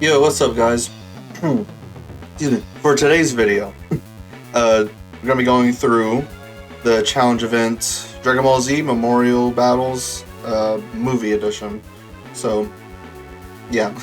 Yo, what's up, guys? Excuse me. For today's video, we're gonna be going through the challenge event Dragon Ball Z Memorial Battles movie edition. So, yeah,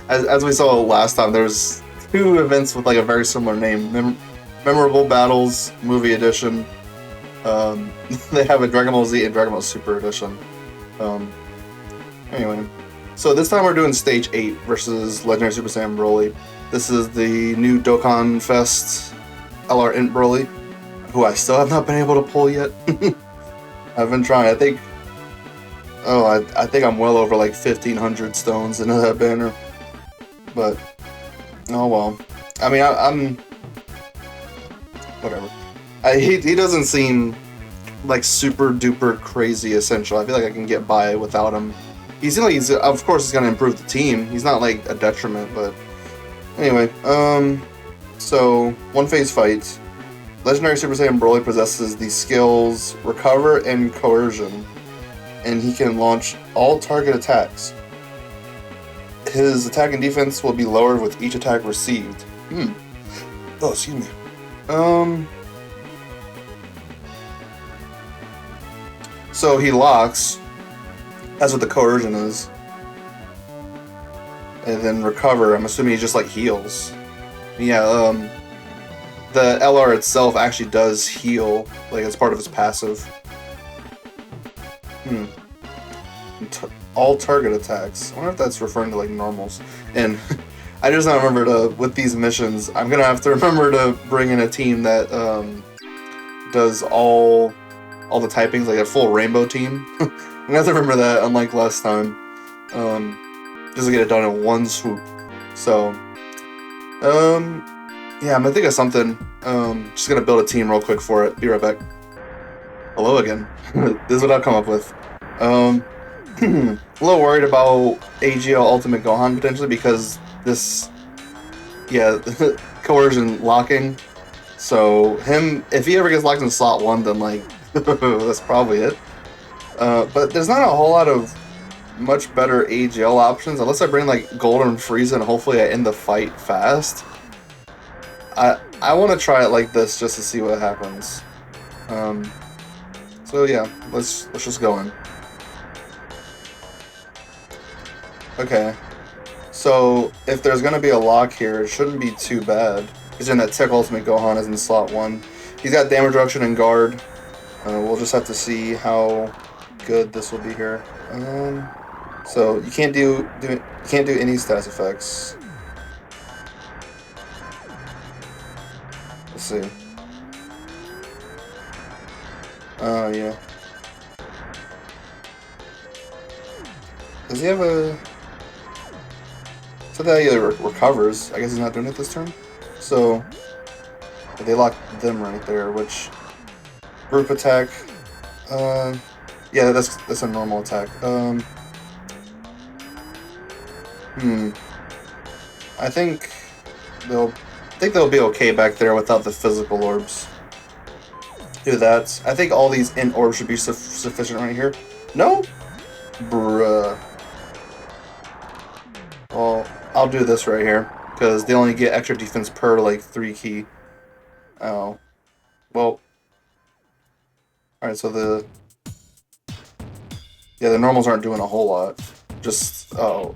as we saw last time, there's two events with like a very similar name: Memorable Battles Movie Edition. They have a Dragon Ball Z and Dragon Ball Super Edition. Anyway. So this time we're doing Stage 8 versus Legendary Super Saiyan Broly. This is the new Dokkan Fest LR Int Broly, who I still have not been able to pull yet. I've been trying. I think I'm well over like 1,500 stones into that banner. But oh well. I mean, I'm whatever. He doesn't seem like super duper crazy essential. I feel like I can get by without him. He seems like of course he's gonna improve the team. He's not like a detriment, but anyway. So one phase fight. Legendary Super Saiyan Broly possesses the skills Recover and Coercion, and he can launch all target attacks. His attack and defense will be lowered with each attack received. Oh, excuse me. So he locks. That's what the coercion is. And then recover, I'm assuming he just like heals. Yeah, the LR itself actually does heal, like it's part of his passive. All target attacks. I wonder if that's referring to like normals. And I just now remembered with these missions, I'm gonna have to remember to bring in a team that does all the typings, like a full rainbow team. I'm gonna have to remember that, unlike last time. Just to get it done in one swoop. So, yeah, I'm gonna think of something. Just gonna build a team real quick for it. Be right back. Hello again. This is what I've come up with. A little worried about AGL Ultimate Gohan potentially because this, yeah, coercion locking. So if he ever gets locked in slot 1, then like, that's probably it. But there's not a whole lot of much better AGL options unless I bring like Golden Frieza and hopefully I end the fight fast. I want to try it like this just to see what happens. So yeah, let's just go in. Okay, so if there's gonna be a lock here, it shouldn't be too bad. He's in that Tech Ultimate Gohan is in slot 1. He's got damage reduction and guard. We'll just have to see how good this will be here. So you can't do any stats effects. Let's see. Yeah. Does he have a? So that he recovers. I guess he's not doing it this turn. So they lock them right there, which group attack. Yeah, that's a normal attack. I think they'll be okay back there without the physical orbs. Do that. I think all these int orbs should be sufficient right here. No? Bruh. Well, I'll do this right here because they only get extra defense per like 3 key. Oh. Well. Alright, so the normals aren't doing a whole lot. Just, oh.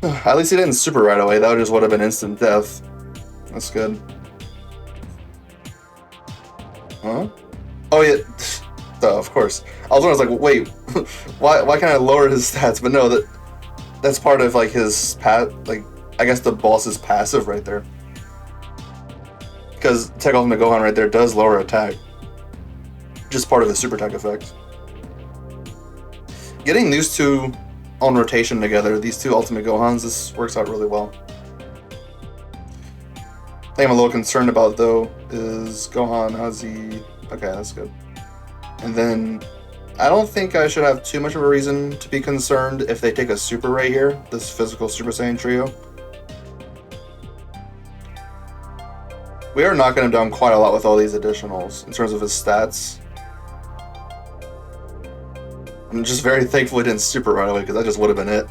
At least he didn't super right away. That just would have been instant death. That's good. Huh? Oh, yeah. Of course. I was like, wait, why can't I lower his stats? But no, that's part of, like, his like, I guess the boss's passive right there. Because Tech Ultimate Gohan right there does lower attack. Just part of the super attack effect. Getting these two on rotation together, these two Ultimate Gohans, this works out really well. The thing I'm a little concerned about though is Gohan, how's he? Okay, that's good. And then I don't think I should have too much of a reason to be concerned if they take a super right here, this physical Super Saiyan trio. We are knocking him down quite a lot with all these additionals in terms of his stats. I'm just very thankful he didn't super right away because that just would have been it.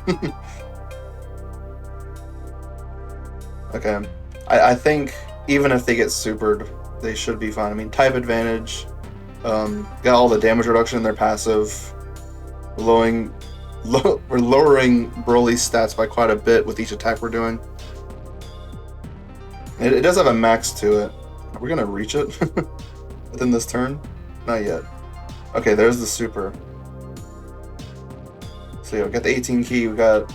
Okay. I think even if they get supered, they should be fine. I mean, type advantage, got all the damage reduction in their passive, we're lowering Broly's stats by quite a bit with each attack we're doing. It does have a max to it. Are we gonna reach it within this turn? Not yet. Okay, there's the super. So yeah, we got the 18 key, we got,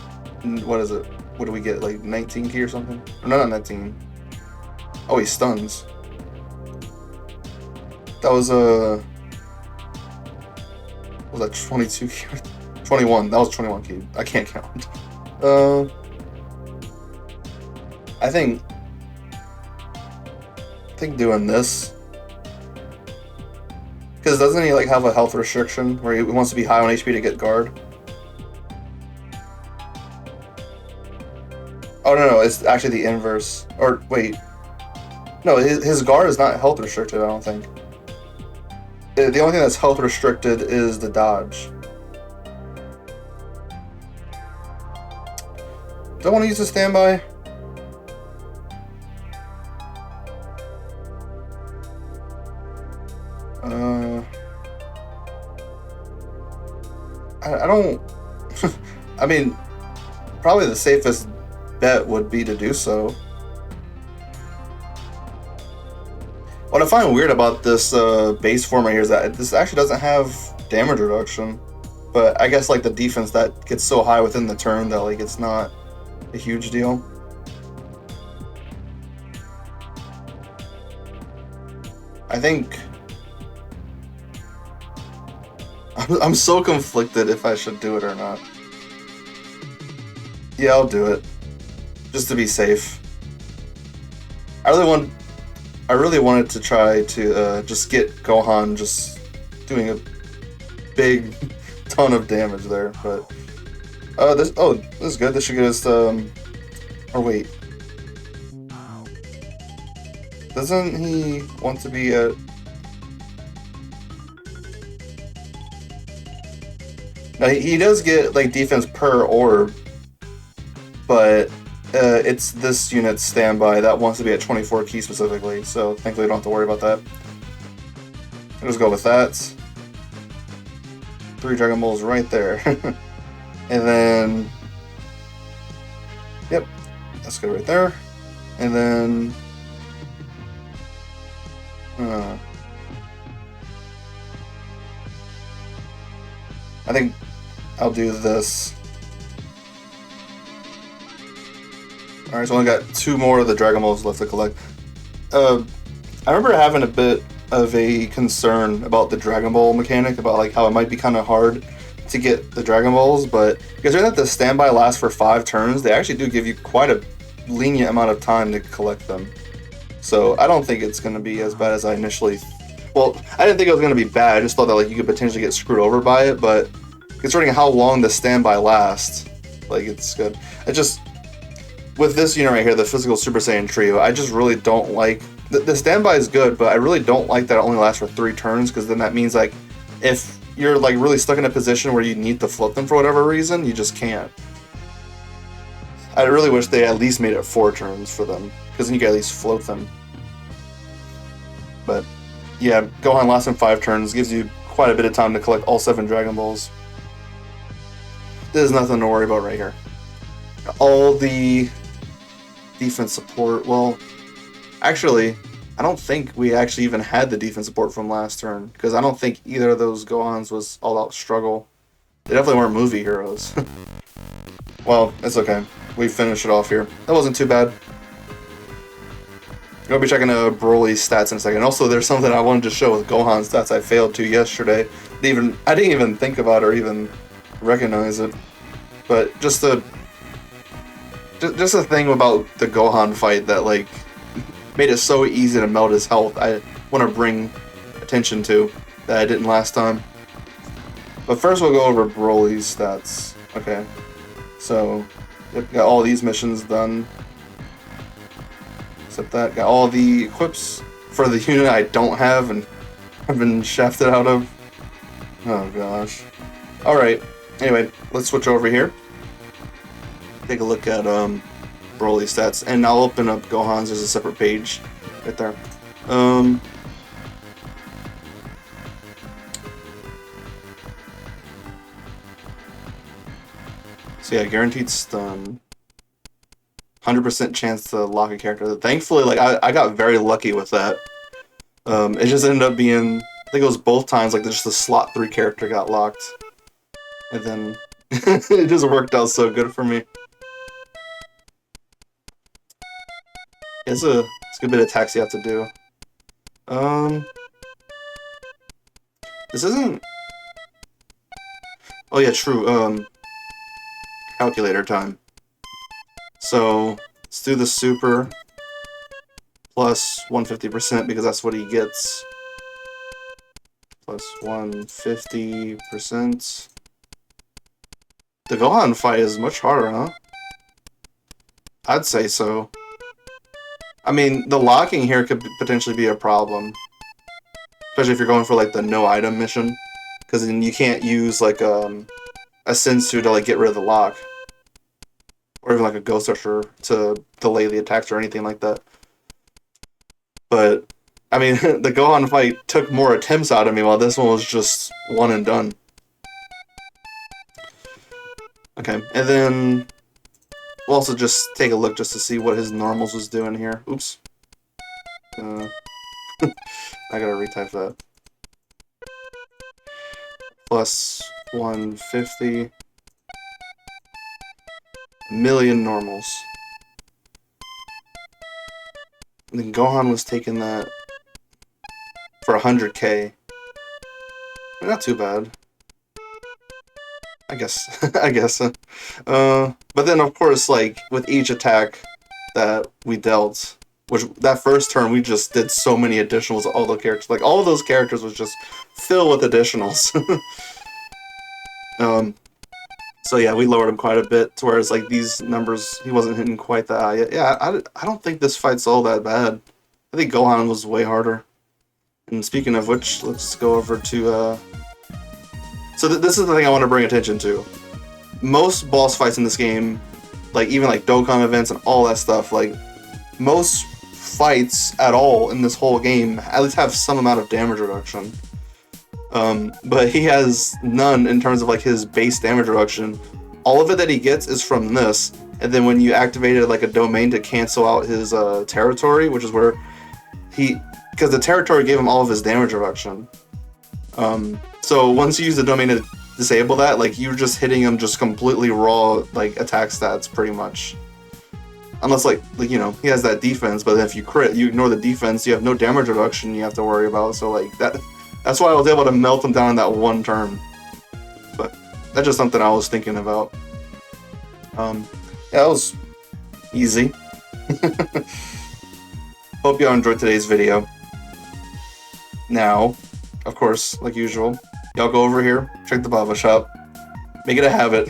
what is it? What do we get, like 19 key or something? Or no, not 19. Oh, he stuns. That was what was that 22 key? 21, that was 21 key. I can't count. I think doing this, because doesn't he like have a health restriction where he wants to be high on HP to get guard? Oh no, it's actually the inverse. Or wait, no, his guard is not health restricted. I don't think. The only thing that's health restricted is the dodge. Do I want to use the standby? I don't. I mean, probably the safest bet would be to do so. What I find weird about this base form right here is that this actually doesn't have damage reduction, but I guess like the defense that gets so high within the turn that like it's not a huge deal. I think I'm so conflicted if I should do it or not. Yeah, I'll do it. Just to be safe. I really wanted to try to just get Gohan just doing a big ton of damage there, but this is good. This should get us or wait. Doesn't he want to be at... Now, he does get like defense per orb, but it's this unit's standby that wants to be at 24 key specifically, so thankfully we don't have to worry about that. I'll just go with that. 3 Dragon Balls right there. And then... Yep, that's good right there. And then... I think I'll do this. Alright, so I only got 2 more of the Dragon Balls left to collect. I remember having a bit of a concern about the Dragon Ball mechanic, about like how it might be kind of hard to get the Dragon Balls, but considering that the standby lasts for 5 turns, they actually do give you quite a lenient amount of time to collect them. So I don't think it's going to be as bad as I initially... Well, I didn't think it was going to be bad, I just thought that like you could potentially get screwed over by it, but considering how long the standby lasts, like it's good. It just... With this unit right here, the physical Super Saiyan Trio, I just really don't like... The standby is good, but I really don't like that it only lasts for 3 turns, because then that means, like, if you're, like, really stuck in a position where you need to flip them for whatever reason, you just can't. I really wish they at least made it 4 turns for them, because then you can at least float them. But, yeah, Gohan lasts in 5 turns, gives you quite a bit of time to collect all 7 Dragon Balls. There's nothing to worry about right here. All the defense support, well, actually, I don't think we actually even had the defense support from last turn, because I don't think either of those Gohans was all-out struggle. They definitely weren't movie heroes. Well, it's okay. We finished it off here. That wasn't too bad. I'm going to be checking Broly's stats in a second. Also, there's something I wanted to show with Gohan's stats I failed to yesterday. I didn't even think about or even recognize it. But just a thing about the Gohan fight that, like, made it so easy to melt his health, I want to bring attention to that I didn't last time. But first we'll go over Broly's stats. Okay, so yep, got all these missions done. Except that, got all the equips for the unit I don't have and I've been shafted out of. Oh gosh. Alright, anyway, let's switch over here. Take a look at Broly stats, and I'll open up Gohan's as a separate page right there. So yeah, guaranteed stun. 100% chance to lock a character. Thankfully, like I got very lucky with that. It just ended up being, I think it was both times, like just the slot 3 character got locked, and then it just worked out so good for me. It's a good bit of attacks you have to do. This isn't. Oh yeah, true. Calculator time. So let's do the super plus 150% because that's what he gets. Plus 150%. The Gohan fight is much harder, huh? I'd say so. I mean, the locking here could potentially be a problem. Especially if you're going for, like, the no item mission. Because then you can't use, like, a Sensu to, like, get rid of the lock. Or even, like, a Ghost Usher to delay the attacks or anything like that. But, I mean, the Gohan fight took more attempts out of me, while this one was just one and done. Okay, and then we'll also just take a look just to see what his normals was doing here. Oops. I gotta retype that. Plus 150 million normals. And then Gohan was taking that for 100k. Not too bad. I guess. I guess. But then, of course, like, with each attack that we dealt, which that first turn we just did so many additionals to all the characters. Like, all of those characters was just filled with additionals. So yeah, we lowered him quite a bit, to whereas, like, these numbers, he wasn't hitting quite that high yet. Yeah, I don't think this fight's all that bad. I think Gohan was way harder. And speaking of which, let's go over to, So this is the thing I want to bring attention to. Most boss fights in this game, like even like Dokkan events and all that stuff, like most fights at all in this whole game at least have some amount of damage reduction. But he has none in terms of like his base damage reduction. All of it that he gets is from this, and then when you activated like a domain to cancel out his territory, which is where because the territory gave him all of his damage reduction. So once you use the domain to disable that, like, you're just hitting him just completely raw, like, attack stats, pretty much. Unless, like you know, he has that defense, but then if you crit, you ignore the defense, you have no damage reduction you have to worry about, so, like, that's why I was able to melt him down in that one turn. But that's just something I was thinking about. Yeah, that was easy. Hope y'all enjoyed today's video. Now, of course, like usual, y'all go over here, check the Baba shop, make it a habit.